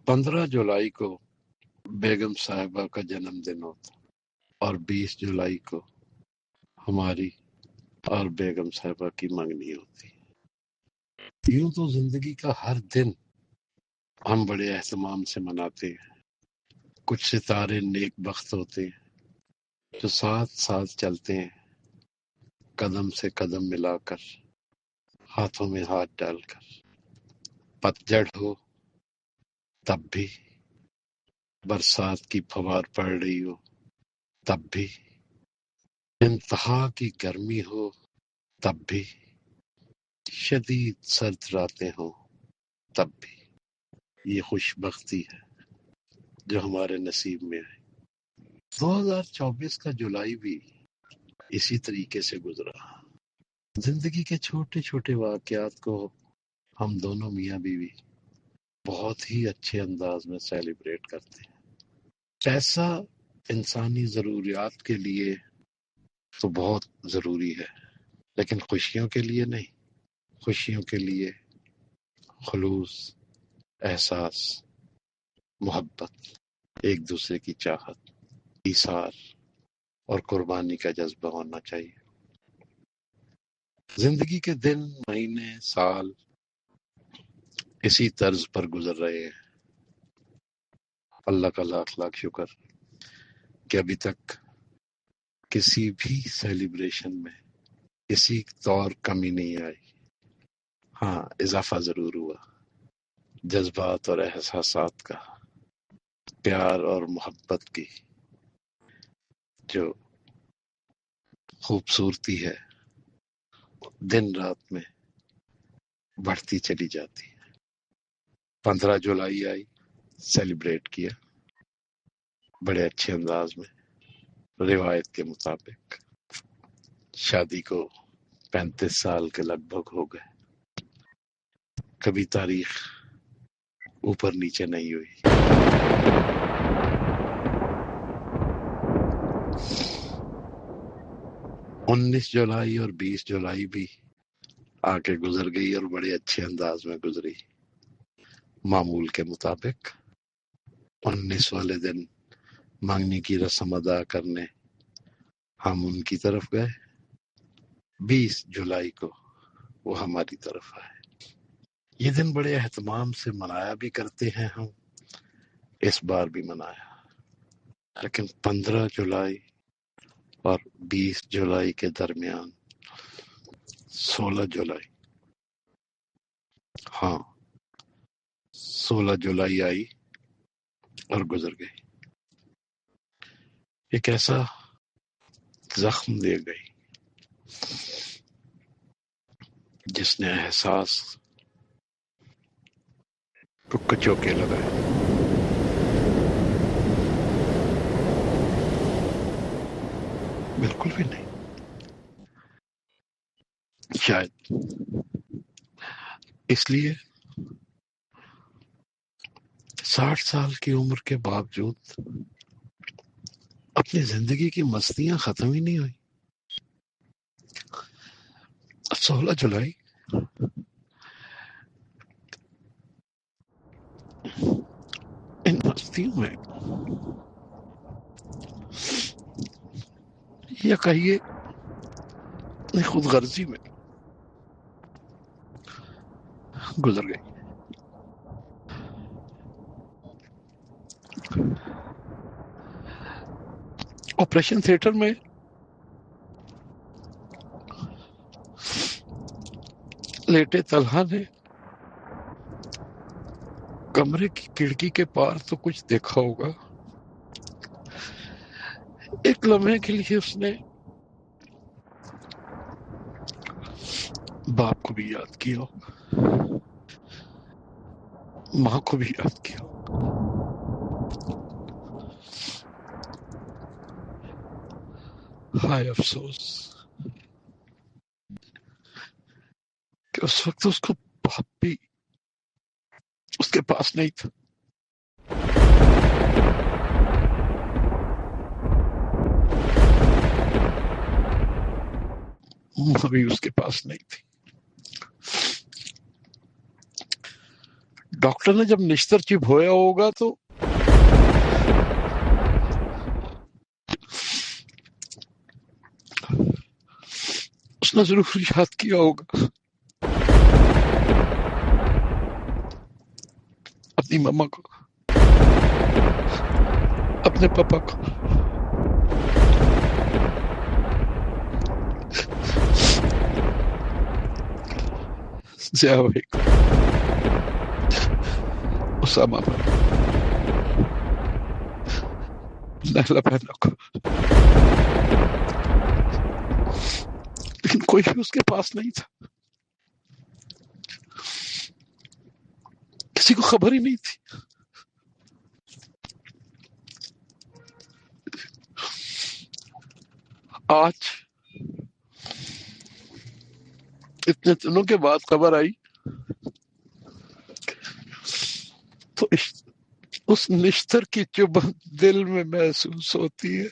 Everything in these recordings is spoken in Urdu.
15 جولائی کو بیگم صاحبہ کا جنم دن ہوتا اور 20 جولائی کو ہماری اور بیگم صاحبہ کی منگنی ہوتی. یوں تو زندگی کا ہر دن ہم بڑے اہتمام سے مناتے ہیں. کچھ ستارے نیک بخت ہوتے ہیں جو ساتھ ساتھ چلتے ہیں، قدم سے قدم ملا کر، ہاتھوں میں ہاتھ ڈال کر. پتجھڑ ہو تب بھی، برسات کی پھوار پڑ رہی ہو تب بھی، انتہا کی گرمی ہو تب بھی، شدید سرد راتیں ہوں تب بھی. یہ خوش بختی ہے جو ہمارے نصیب میں ہے. 2024 کا جولائی بھی اسی طریقے سے گزرا. زندگی کے چھوٹے چھوٹے واقعات کو ہم دونوں میاں بیوی بہت ہی اچھے انداز میں سیلیبریٹ کرتے ہیں. پیسہ انسانی ضروریات کے لیے تو بہت ضروری ہے، لیکن خوشیوں کے لیے نہیں. خوشیوں کے لیے خلوص، احساس، محبت، ایک دوسرے کی چاہت، ایثار اور قربانی کا جذبہ ہونا چاہیے. زندگی کے دن، مہینے، سال اسی طرز پر گزر رہے ہیں. اللہ کا لاکھ لاکھ شکر کہ ابھی تک کسی بھی سیلیبریشن میں کسی طور کمی نہیں آئی. ہاں، اضافہ ضرور ہوا جذبات اور احساسات کا، پیار اور محبت کی جو خوبصورتی ہے دن رات میں بڑھتی چلی جاتی ہے. 15 جولائی آئی، سیلیبریٹ کیا بڑے اچھے انداز میں. روایت کے مطابق شادی کو 35 سال کے لگ بھگ ہو گئے. کبھی تاریخ اوپر نیچے نہیں ہوئی. 19 جولائی اور 20 جولائی بھی آ کے گزر گئی اور بڑے اچھے انداز میں گزری. معمول کے مطابق 19 والے دن مانگنی کی رسم ادا کرنے ہم ان کی طرف گئے. 20 جولائی کو وہ ہماری طرف آئے. یہ دن بڑے اہتمام سے منایا بھی کرتے ہیں ہم، اس بار بھی منایا. لیکن 15 جولائی اور 20 جولائی کے درمیان 16 جولائی، ہاں 16 جولائی آئی اور گزر گئی. ایک ایسا زخم دے گئی جس نے احساس کو کچوکے لگائے. بالکل بھی نہیں. شاید اس لیے 60 سال کی عمر کے باوجود اپنی زندگی کی مستیاں ختم ہی نہیں ہوئی. 16 جولائی ان مستیوں میں یا کہیے خود غرضی میں گزر گئی. آپریشن تھیٹر میں لیٹے طلحہ نے کمرے کی کھڑکی کے پار تو کچھ دیکھا ہوگا. ایک لمحے کے لیے اس نے باپ کو بھی یاد کیا ہوگا، ماں کو بھی یاد کیا ہوگا. ہائے افسوس کہ اس وقت اس کو باپ بھی اس کے پاس نہیں تھا. ماں بھی اس کے پاس نہیں تھی. ڈاکٹر نے جب نشتر چبھویا ہوگا تو اس نے ضرور یاد کیا ہوگا اپنی ماما کو، اپنے پاپا کو. ضیاء بھائی کو، اسامہ بھائی، نیلا بہنا کو، لیکن کوئی بھی اس کے پاس نہیں تھا. کسی کو خبر ہی نہیں تھی. آج اتنے دنوں کے بعد خبر آئی تو اس نشتر کی چبھن دل میں محسوس ہوتی ہے.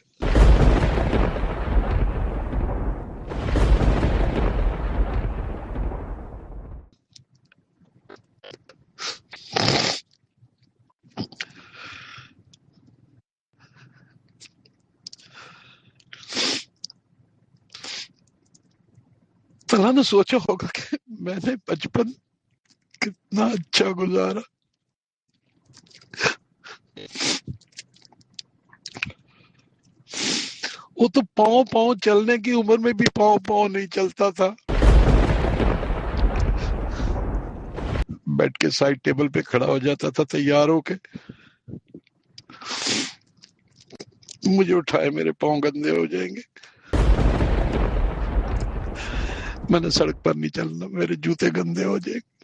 اللہ نے سوچا ہوگا کہ میں نے بچپن کتنا اچھا گزارا. وہ تو پاؤں پاؤں چلنے کی عمر میں بھی پاؤں پاؤں نہیں چلتا تھا. بیٹھ کے سائڈ ٹیبل پہ کھڑا ہو جاتا تھا تیار ہو کے. مجھے اٹھائے میرے پاؤں گندے ہو جائیں گے، میں نے سڑک پر نہیں چلنا، میرے جوتے گندے ہو جائیں گے.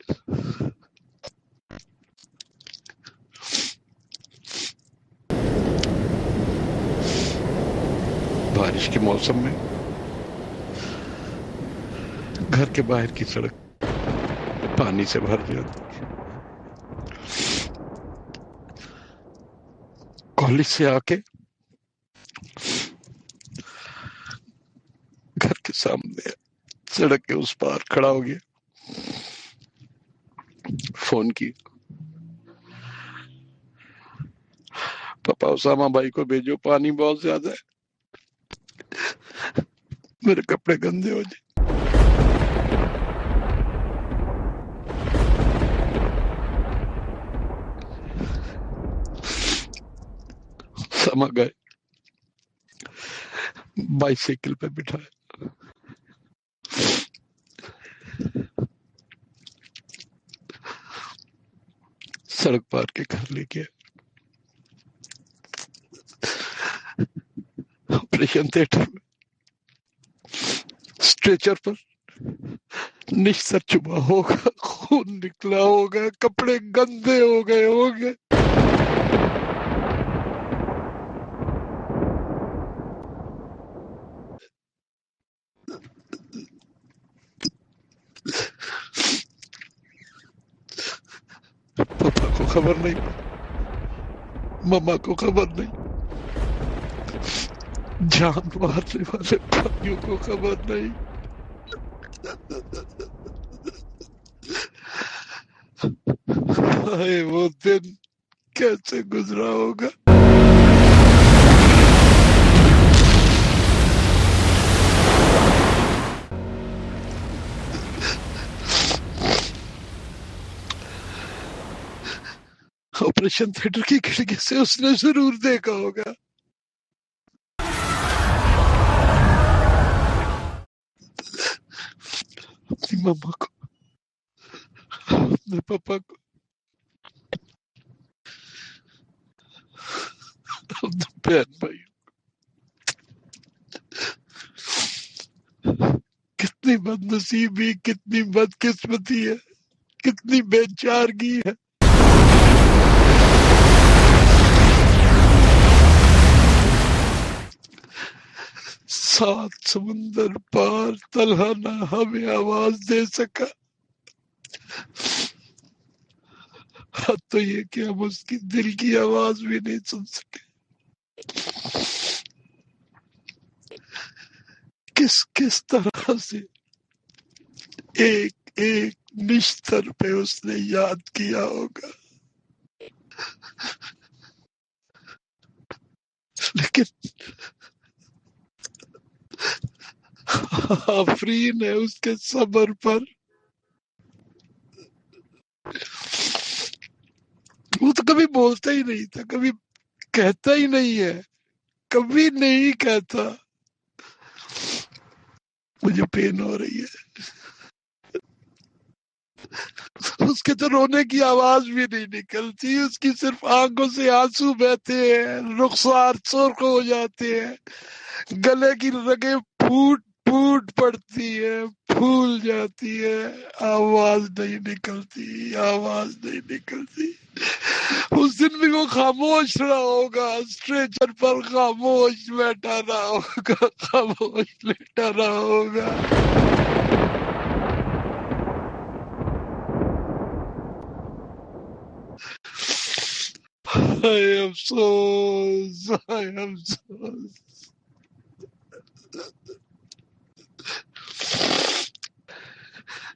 بارش کے موسم میں گھر کے باہر کی سڑک پانی سے بھر جاتی. کالج سے آ کے گھر کے سامنے سڑک کے اس پار کھڑا ہو گیا، فون کی، پاپا اسامہ بھائی کو بھیجو، پانی بہت زیادہ ہے، میرے کپڑے گندے ہو جائیں. اسامہ گئے، بائیسیکل پہ بٹھایا، سڑک پار کے گھر لے گیا. آپریشن تھیٹر میں اسٹریچر پر نشتر چبھا ہوگا، خون نکلا ہوگا، کپڑے گندے ہو گئے ہوں گے. پاپا کو خبر نہیں، ماما کو خبر نہیں، جان مارنے والے بھائیوں کو خبر نہیں. ہائے وہ دن کیسے گزرا ہوگا. آپریشن تھیٹر کی کھڑکی سے اس نے ضرور دیکھا ہوگا اپنی ماما کو، اپنے پاپا کو، اپنے بہن بھائی. کتنی بد نصیبی، کتنی بد قسمتی ہے، کتنی بے چارگی ہے. سات سمندر پار طلحہ نہ ہمیں آواز دے سکا. حد تو یہ کہ ہم اس کی دل کی آواز بھی نہیں سن سکے. کس طرح سے ایک ایک نشتر پہ اس نے یاد کیا ہوگا، لیکن آفرین ہے اس کے صبر پر. وہ تو کبھی بولتا ہی نہیں تھا، کبھی کہتا ہی نہیں ہے، کبھی نہیں کہتا مجھے پین ہو رہی ہے. اس کے تو رونے کی آواز بھی نہیں نکلتی، اس کی صرف آنکھوں سے آنسو بہتے ہیں، رخسار سرخ ہو جاتے ہیں، گلے کی رگیں پھوٹ پھوٹ پڑتی ہے، پھول جاتی ہے، آواز نہیں نکلتی، آواز نہیں نکلتی. اس دن بھی وہ خاموش رہا ہوگا، اسٹریچر پر خاموش بیٹھا رہا ہوگا، خاموش لیٹا رہا ہوگا. ہائے افسوس، ہائے افسوس.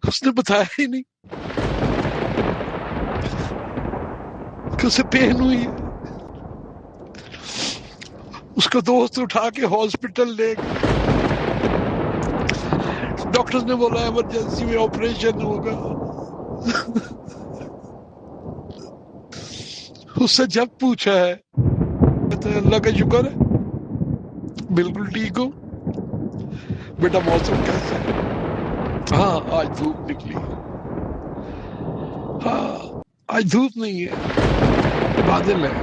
اس نے بتایا ہی نہیں کہ اسے پین ہوئی ہے. اس کا دوست اٹھا کے ہاسپٹل لے گئے، ڈاکٹر نے بولا ایمرجنسی میں آپریشن ہوگا. اس سے جب پوچھا ہے کہتا ہے اللہ کا شکر ہے بالکل ٹھیک ہوں. بیٹا موسم کیسا ہے؟ ہاں آج دھوپ نکلی ہے. ہاں آج دھوپ نہیں ہے، بادل ہے،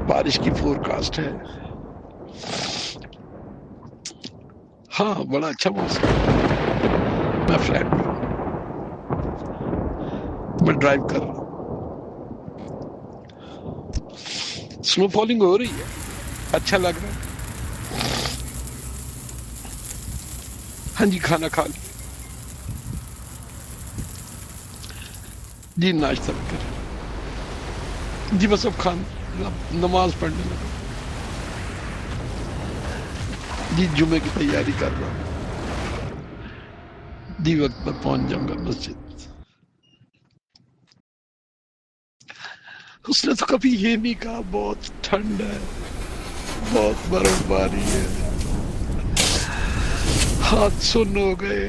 بارش کی فور کاسٹ ہے. ہاں بڑا اچھا موسم. میں فلیٹ پہ ہوں، میں ڈرائیو کر رہا ہوں. سنو فالنگ ہو رہی ہے، اچھا لگ رہا ہے. ہاں جی کھانا کھا لیا جی، ناشتہ بھی کر جی، بس اب نماز پڑھنے لگا جی، جمعے کی تیاری کر رہا ہوں جی، وقت پر پہنچ جاؤں گا مسجد. اس نے تو کبھی یہ نہیں کہا بہت ٹھنڈ ہے، بہت برف باری ہے، ہاتھ سن ہو گئے.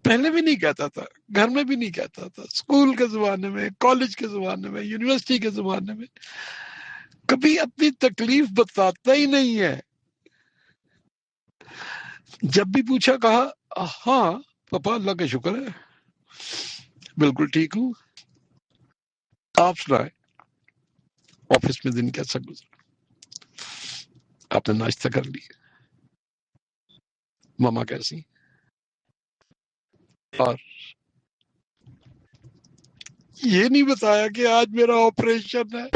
پہلے بھی نہیں کہتا تھا، گھر میں بھی نہیں کہتا تھا، اسکول کے زمانے میں، کالج کے زمانے میں، یونیورسٹی کے زمانے میں کبھی اپنی تکلیف بتاتا ہی نہیں ہے. جب بھی پوچھا کہا ہاں پاپا اللہ کا شکر ہے بالکل ٹھیک ہوں. آپ سنائیں آفس میں دن کیسا گزرا؟ آپ نے ناشتہ کر لیا؟ ماما کیسی؟ اور یہ نہیں بتایا کہ آج میرا آپریشن ہے.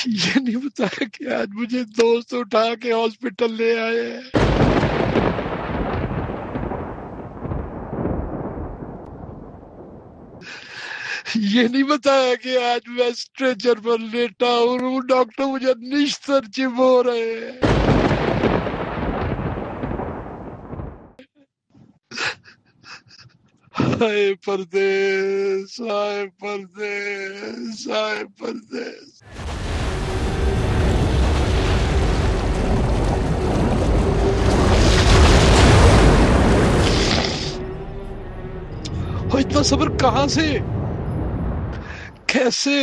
یہ نہیں بتایا کہ آج مجھے دوست اٹھا کے ہاسپٹل لے آئے ہیں. یہ نہیں بتایا کہ آج میں اسٹریچر پر لیٹا ہوں، ڈاکٹر مجھے نشتر چبو رہے ہیں. ہائے پردیس، ہائے پردیس، ہائے پردیس. اتنا صبر کہاں سے، کیسے؟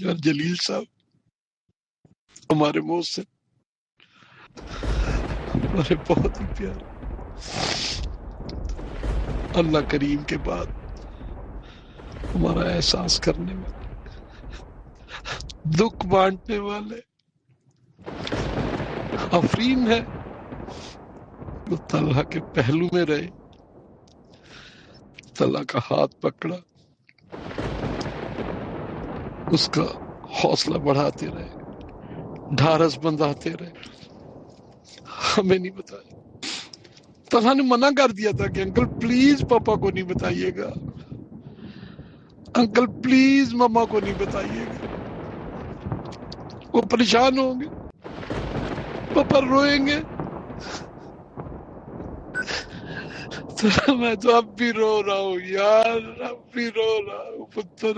یار جلیل صاحب ہمارے منہ سے ہمارے بہت ہی پیارے، اللہ کریم کے بعد ہمارا احساس کرنے والے، دکھ بانٹنے والے آفرین ہے. وہ طلحہ کے پہلو میں رہے، طلحہ کا ہاتھ پکڑا، اس کا حوصلہ بڑھاتے رہے، ڈھارس بندھاتے رہے. ہمیں نہیں بتایا تو نے منع کر دیا تھا کہ انکل پلیز پاپا کو نہیں بتائیے گا، انکل پلیز ماما کو نہیں بتائیے گا، وہ پریشان ہوں گے، پاپا روئیں گے۔ تو میں تو اب بھی رو رہا ہوں یار، اب بھی رو رہا ہوں پتر۔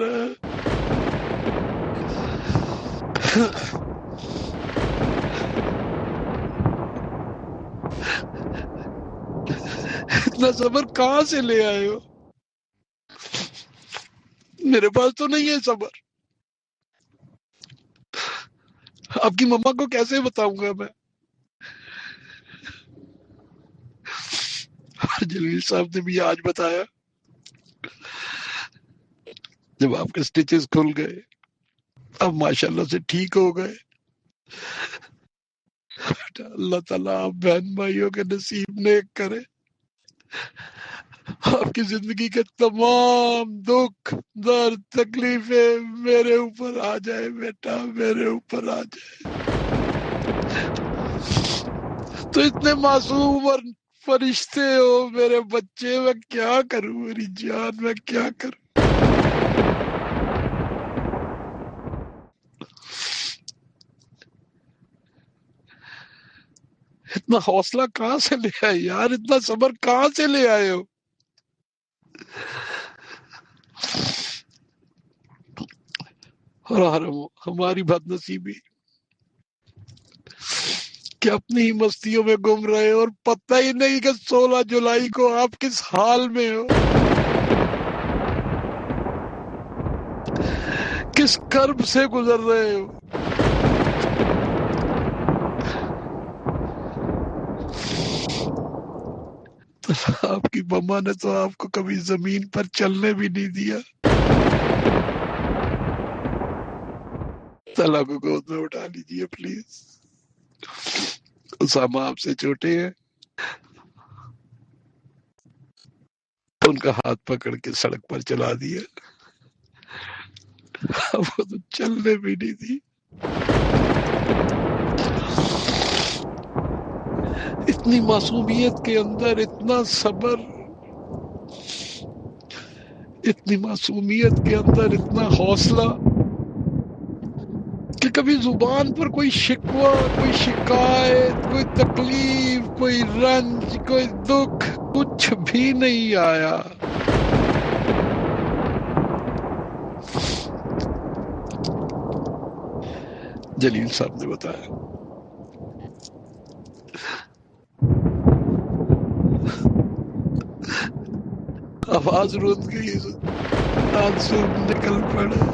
اتنا صبر کہاں سے لے آئے ہو؟ میرے پاس تو نہیں ہے صبر، آپ کی مما کو کیسے بتاؤں گا میں؟ جلیل صاحب نے بھی آج بتایا جب آپ کے سٹیچز کھل گئے، اب ماشاءاللہ سے ٹھیک ہو گئے۔ اللہ تعالیٰ آپ بہن بھائیوں کے نصیب نیک کرے، آپ کی زندگی کے تمام دکھ درد تکلیفیں میرے اوپر آ جائے بیٹا، میرے اوپر آ جائے۔ تو اتنے معصوم اور فرشتے ہو میرے بچے، میں کیا کروں میری جان، میں کیا کروں؟ اتنا حوصلہ کہاں سے لے آئے یار، اتنا صبر کہاں سے لے آئے ہو؟ اور ہماری بد نصیبی کہ اپنی ہی مستیوں میں گم رہے اور پتہ ہی نہیں کہ 16 جولائی کو آپ کس حال میں ہو، کس کرب سے گزر رہے ہو۔ آپ کی مما نے تو آپ کو کبھی زمین پر چلنے بھی نہیں دیا۔ اللہ کو گود میں اٹھا لیجیے پلیز۔ اسامہ آپ سے چھوٹے ہیں، ان کا ہاتھ پکڑ کے سڑک پر چلا دیا، وہ تو چلنے بھی نہیں دی۔ اتنی معصومیت کے اندر اتنا صبر، اتنی معصومیت کے اندر اتنا حوصلہ کہ کبھی زبان پر کوئی شکوہ، کوئی شکایت، کوئی تکلیف، کوئی رنج، کوئی دکھ کچھ بھی نہیں آیا۔ جلیل صاحب نے بتایا آواز روند گئی، آنسو نکل پڑے،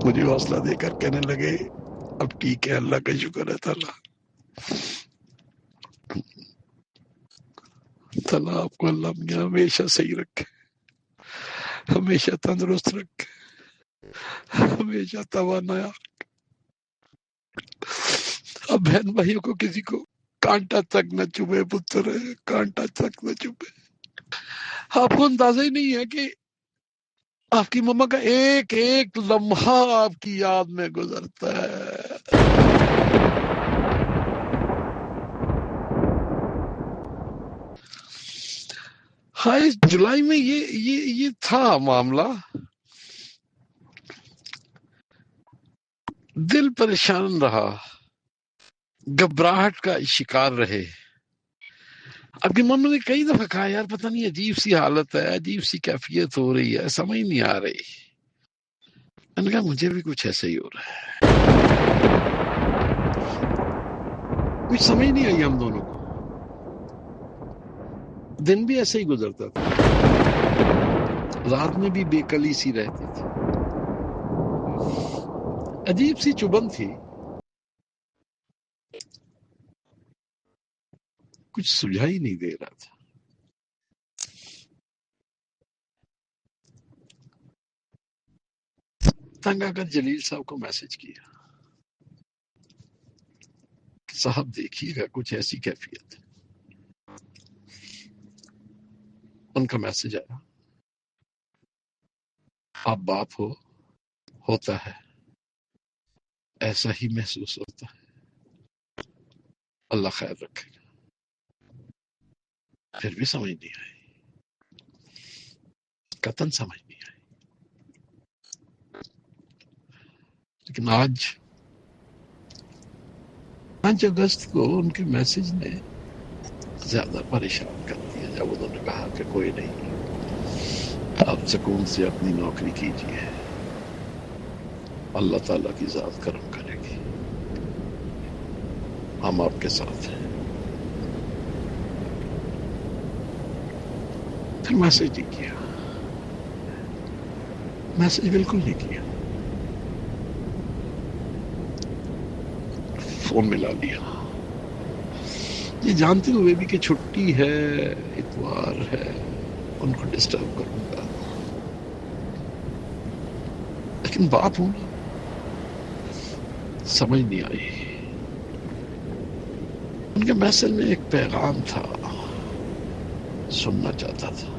مجھے حوصلہ دے کر کہنے لگے اب ٹھیک ہے، اللہ کا شکر ہے، تعالیٰ آپ کو اللہ میاں ہمیشہ صحیح رکھے، ہمیشہ تندرست رکھے، ہمیشہ توانایا۔ اب بہن بھائیوں کو کسی کو کانٹا تک نہ چبھے پتر، کانٹا تک نہ چبھے۔ آپ کو اندازہ ہی نہیں ہے کہ آپ کی مما کا ایک ایک لمحہ آپ کی یاد میں گزرتا ہے۔ ہاں، اس جولائی میں یہ تھا معاملہ، دل پریشان رہا، گھبراہٹ کا شکار رہے۔ اب کی مما نے کئی دفعہ کہا یار پتہ نہیں عجیب سی حالت ہے، عجیب سی کیفیت ہو رہی ہے، سمجھ نہیں آ رہی۔ میں نے کہا مجھے بھی کچھ ایسا ہی ہو رہا ہے، کچھ سمجھ نہیں آئی ہم دونوں کو۔ دن بھی ایسے ہی گزرتا تھا، رات میں بھی بے کلی سی رہتی تھی، عجیب سی چبھن تھی، کچھ سجھائی نہیں دے رہا تھا۔ تنگ آ کر جلیل صاحب کو میسج کیا، صاحب دیکھیے گا کچھ ایسی کیفیت ہے۔ ان کا میسج آیا، آپ باپ ہو، ہوتا ہے، ایسا ہی محسوس ہوتا ہے، اللہ خیر رکھے۔ پھر بھی سمجھ نہیں آئی، قطعاً سمجھ نہیں آئی. لیکن آج 5 اگست کو ان کے میسج نے زیادہ پریشان کر دیا، جب انہوں نے کہا کہ کوئی نہیں، آپ سکون سے اپنی نوکری کیجیے، اللہ تعالیٰ کی ذات کرم کرے گی، ہم آپ کے ساتھ ہیں. پھر میسج نہیں کیا، میسج بالکل نہیں کیا، فون ملا لیا، یہ جانتے ہوئے بھی کہ چھٹی ہے، اتوار ہے، ان کو ڈسٹرب کروں گا. لیکن بات ہونا سمجھ نہیں آئی. ان کے میسج میں ایک پیغام تھا، سننا چاہتا تھا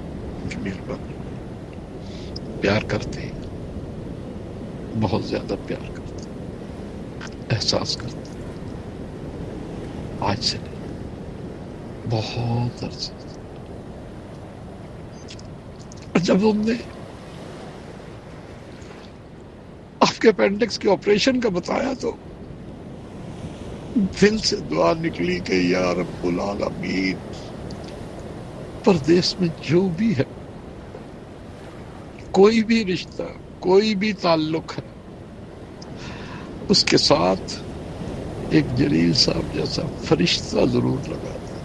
کہ مہربانی، پیار کرتے، بہت زیادہ پیار کرتے، احساس کرتے، آج سے نہیں، بہت عرصے. جب ہم نے آپ کے اپینڈکس کے آپریشن کا بتایا تو دل سے دعا نکلی کہ یا رب العالمین، پردیس میں جو بھی ہے، کوئی بھی رشتہ، کوئی بھی تعلق ہے، اس کے ساتھ ایک جلیل صاحب جیسا فرشتہ ضرور لگا دے.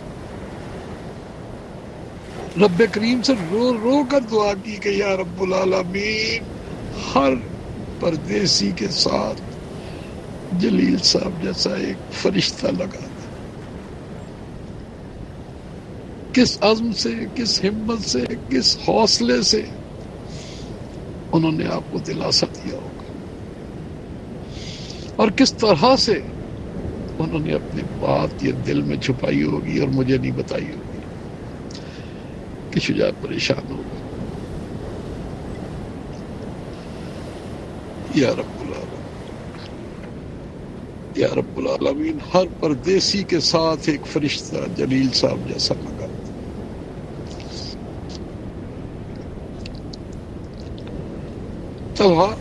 رب کریم سے رو رو کر دعا کی کہ یا رب العالمین، ہر پردیسی کے ساتھ جلیل صاحب جیسا ایک فرشتہ لگا دے. کس عزم سے، کس ہمت سے، کس حوصلے سے انہوں نے آپ کو دلاسا دیا ہوگا، اور کس طرح سے انہوں نے اپنی بات یہ دل میں چھپائی ہوگی اور مجھے نہیں بتائی ہوگی کہ شجاع پریشان ہوگا. یا رب العالمین، یا رب العالمین، ہر پردیسی کے ساتھ ایک فرشتہ جلیل صاحب جیسا لگا. طلحہ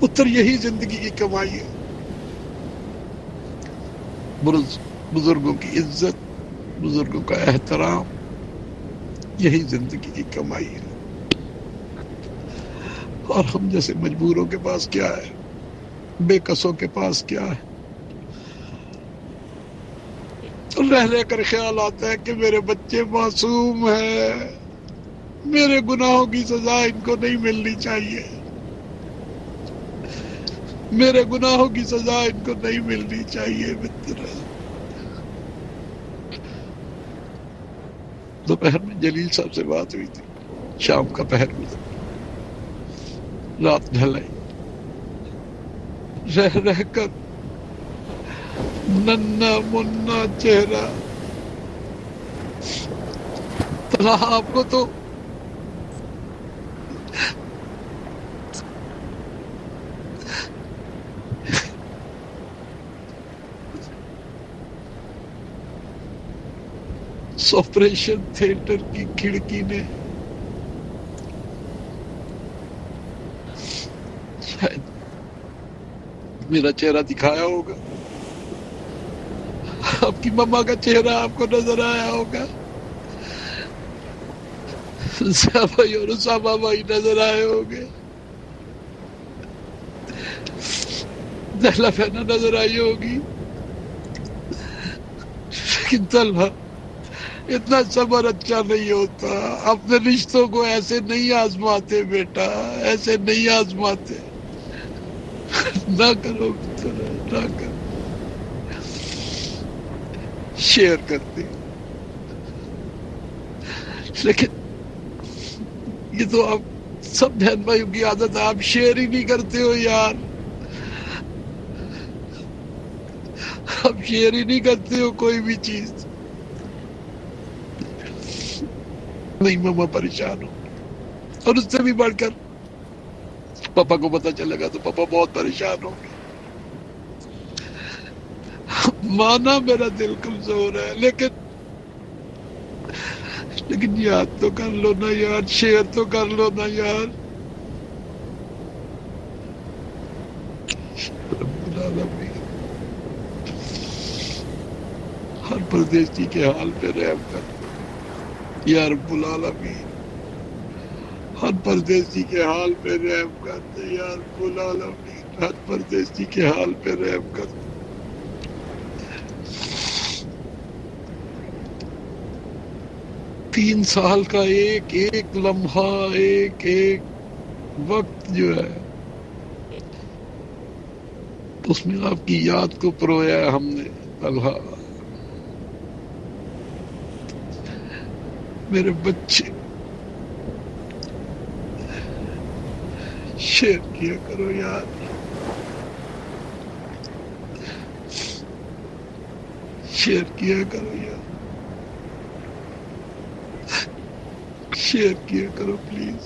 پتر یہی زندگی کی کمائی ہے، بزرگوں کی عزت، بزرگوں کا احترام، یہی زندگی کی کمائی ہے. اور ہم جیسے مجبوروں کے پاس کیا ہے، بے کسوں کے پاس کیا ہے؟ رہ رہ کر خیال آتا ہے کہ میرے بچے معصوم ہیں، میرے گناہوں کی سزا ان کو نہیں ملنی چاہیے، میرے گناہوں کی سزا ان کو نہیں ملنی چاہیے. متر دوپہر میں جلیل صاحب سے بات ہوئی تھی، شام کا پہر گزر، رات ڈھل آئی، رہ رہ کر ننا منا چہرہ. طلحہ آپ کو تو آپریشن تھیٹر کی کھڑکی نے شاید میرا چہرہ دکھایا ہوگا، آپ کی مما کا چہرہ آپ کو نظر آیا ہوگا، بھائی اور اسامہ بھائی نظر آئے ہوگے، دہلا پہنا نظر آئی ہوگی. لیکن طلحہ، اتنا صبر اچھا نہیں ہوتا، اپنے رشتوں کو ایسے نہیں آزماتے بیٹا، ایسے نہیں آزماتے. نہ کرو نہ کرو. شیئر کرتے، لیکن یہ تو آپ سب بہن بھائیوں کی عادت ہے، آپ شیئر ہی نہیں کرتے ہو یار، آپ شیئر ہی نہیں کرتے ہو کوئی بھی چیز. نہیں، ماما پریشان ہو، اور اس سے بھی بڑھ کر پاپا کو پتہ چلے گا تو پاپا بہت پریشان ہوں گے. مانا میرا دل کمزور ہے، لیکن یاد تو کر لو نا یار، شیئر تو کر لو نا یار۔ رب العالمین ہر پردیسی کے حال پہ رحم کر، یا رب العالمین ہر پردیسی کے حال پہ رحم کر دے، یا رب العالمین ہر پردیسی کے حال پہ رحم کر دے۔ 3 سال کا ایک ایک لمحہ، ایک ایک وقت جو ہے اس میں آپ کی یاد کو پرویا ہے ہم نے۔ اللہ میرے بچے شیئر کیا کرو یار، شیئر کیا کرو یار، شیئر کیا کرو پلیز۔